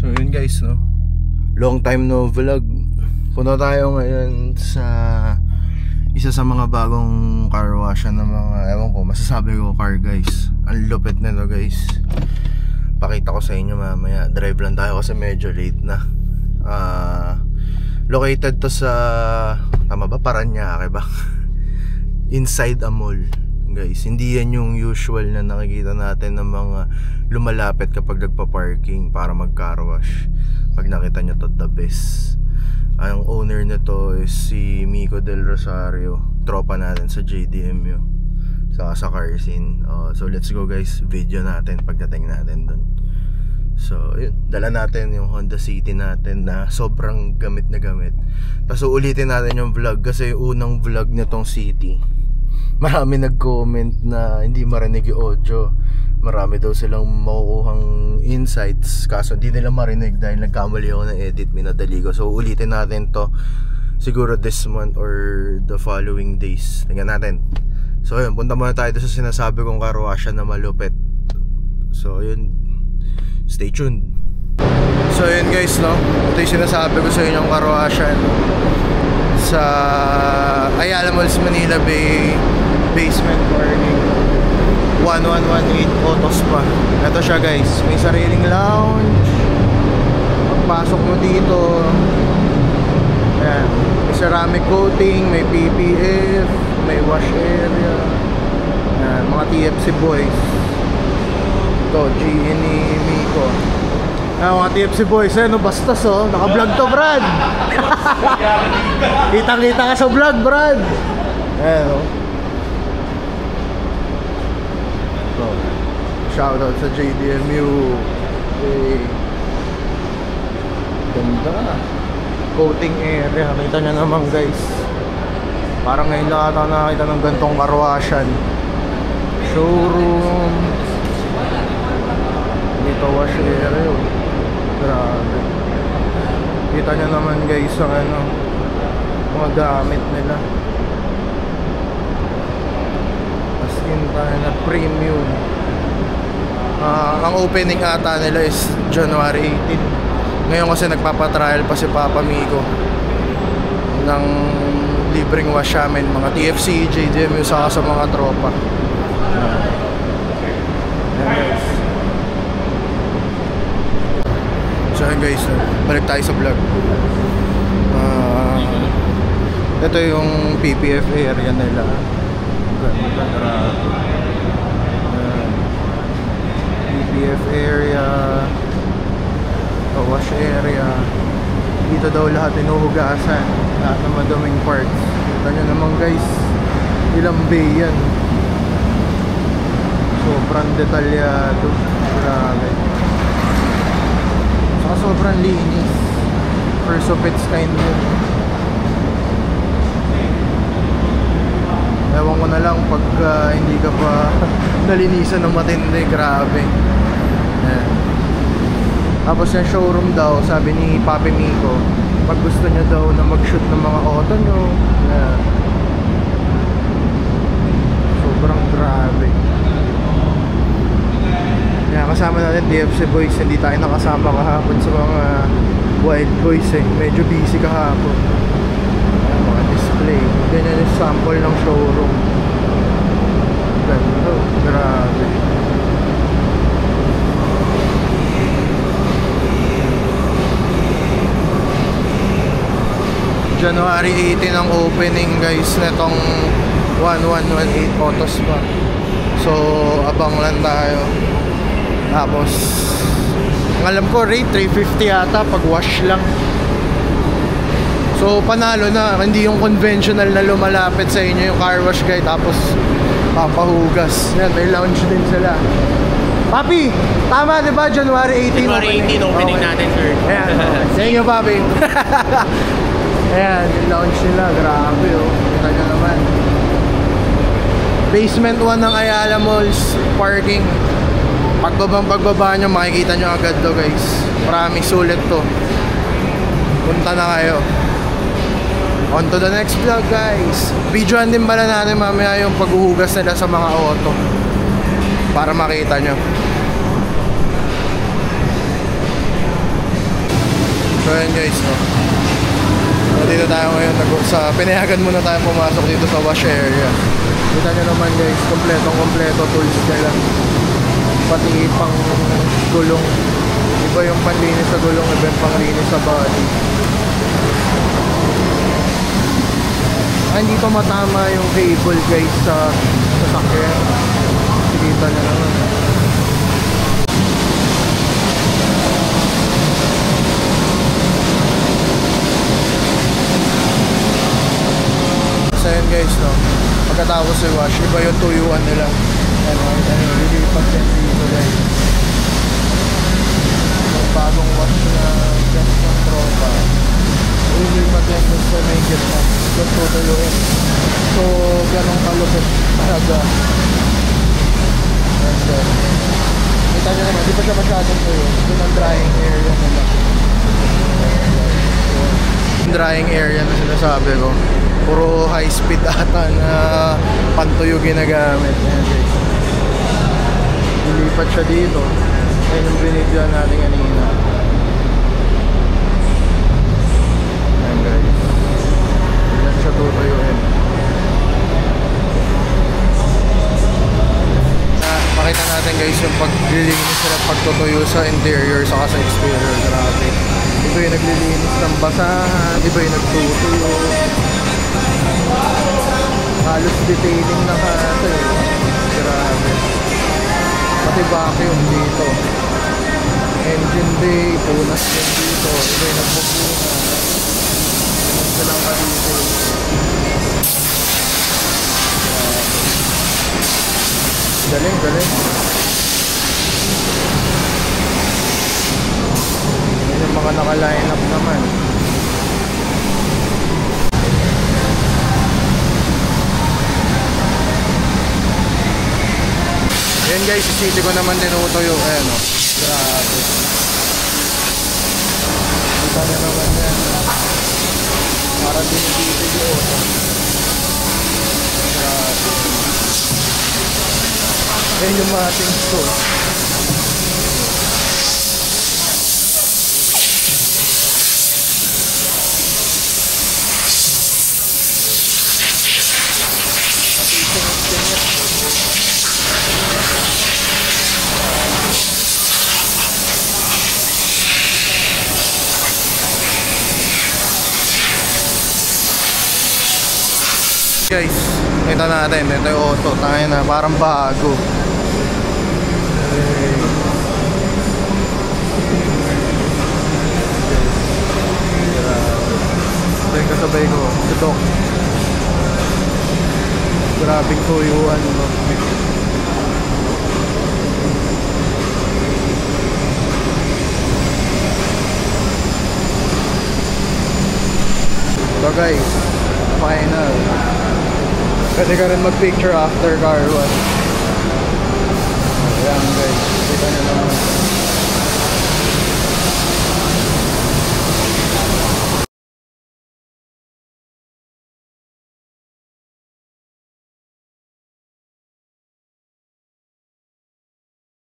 So yun guys, no, long time no vlog. Punta tayo ngayon sa isa sa mga bagong car wash ng mga, ewan ko, masasabi ko car guys. Ang lupit nito guys. Pakita ko sa inyo mamaya. Drive lang tayo kasi medyo late na. Located to sa, tama ba? Paranaque ba? Inside a mall guys. Hindi yan yung usual na nakikita natin ng mga lumalapit kapag nagpa-parking para mag-car wash. Pag nakita nyo to, the best. Ang owner nito is si Miko Del Rosario, tropa natin sa JDMU, saka sa car scene. So let's go guys, video natin pagdating natin dun. So yun, dala natin yung Honda City natin na sobrang gamit na gamit. Tapos ulitin natin yung vlog kasi yung unang vlog nitong City, marami nag-comment na hindi marinig yung audio. Marami daw silang makukuhang insights, kaso hindi nila marinig dahil nagkamali ako ng edit, minadali ko. So ulitin natin to siguro this month or the following days. Tingnan natin. So yun, punta muna tayo sa sinasabi kong car wash na malupit. So yun, stay tuned. So yun guys, no, ito yung sinasabi ko sa inyong car wash sa Ayala Malls, Manila Bay basement parking, 1118 Autos pa. Ito siya guys, may sariling lounge. Pagpasok mo dito, ayan, may ceramic coating, may PPF, may wash area. Ayan, mga TFC boys. Ito, G&E Miko. Ayan, mga TFC boys, ano, bastos oh, naka-vlog to Brad. Kitang-kita ka sa vlog Brad. Ayan oh. Shoutout sa JDMU. Okay. Ganda. Coating area. Kita nyo naman guys. Parang ngayon lang ata nakakita ng gantong karwasyan. Showroom. Dito wash area. Grabe. Kita nyo naman guys ang ano, mga gamit nila. As in tayo na premium. Ang opening ata nila is January 18. Ngayon kasi nagpapatrial pa si Papa Miko ng libreng wash amin, mga TFC, JDMU, saka sa mga tropa. Guys. So guys, balik tayo sa vlog. Ito yung PPF area nila. PPF area, wash area. Dito daw lahat inuhugasan, lahat ng maduming parts. Kita nyo naman guys, ilang bay yan. Sobrang detalyado. Grabe. Saka sobrang linis. First of its kind yun. Ewan ko na lang pag hindi ka pa nalinisan ng matindi. Grabe. Ayan. Tapos yung showroom daw, sabi ni Papi Miko, pag gusto nyo daw na mag-shoot ng mga auto nyo, ayan, sobrang grabe. Ayan, kasama natin DFC boys. Hindi tayo nakasama kahapon sa mga wild boys eh. Medyo busy kahapon. Mga display. Ganyan yung sample ng showroom. Ganda, grabe. January 18 ang opening guys netong 1118 Autos pa. So abang lang tayo. Tapos ang alam ko rate 350 yata pag wash lang. So panalo na, hindi yung conventional na lumalapit sa inyo yung car wash guy tapos papahugas. Yan, may lounge din sila. Papi, tama diba January 18? January 18 opening okay. Natin sir. Ayan, okay. Thank you Papi. Ayan, yung lounge nila, grabe oh. Kita nyo naman. Basement 1 ng Ayala Malls parking. Pagbaba nyo, makikita nyo agad to guys. Promise, sulit to. Punta na kayo. On to the next vlog guys. Videoan din pala natin mamaya yung paghuhugas nila sa mga auto para makita nyo. ayan guys, no? So, dito tayo ngayon, pinayagan muna tayo pumasok dito sa wash area. Kita nyo naman guys, kompleto tools nila. Pati pang gulong. Iba yung panlinis sa gulong, iba yung panglinis sa body. Hindi pa matama yung cable guys sa sasakyan. Kita nyo naman. So yun guys, no? Pagkatapos i-wash, iba yung tuyuan nila. Lilipat yan dito guys. Yung bagong wash na gas ng tropa, lilipat yan dun sa may gitna. Doon tutuyuin. So, ganong kalupit talaga. And then, kita nyo naman, di pa siya masyadong tuyo. Doon ang drying area nila. Drying area na sinasabi ko, puro high speed ata na pantuyo ginagamit. Ayan guys, lilipat siya dito. Ayan yung binidyoan natin kanina. Ayan guys, ayan siya tutuyuin. Pakita natin guys yung paglilinis sila, pagtutuyo sa interior saka sa exterior. Grabe, iba yung naglilinis ng basahan, iba yung nagtutuyo. Halos detailing na kasi. Grabe. Pati vacuum dito. Engine bay, punas din dito. Iba yung nagpupuna. Iba silang kalito. Galing. Yan yung mga naka-line up naman. Ayan guys, isili ko naman tinutuyo. Ayan o, grabe. Kita na naman yan. Para dinibibig o. Grabe. Ayan yung mating ko. Guys, kita natin, ito yung auto, tayo na, parang bago. Ito yung kasabay ko, si Doc. Grabing tuyuan, no? So guys, final. Pwede ka rin mag-picture after car wash. Ayan guys, kita nyo naman.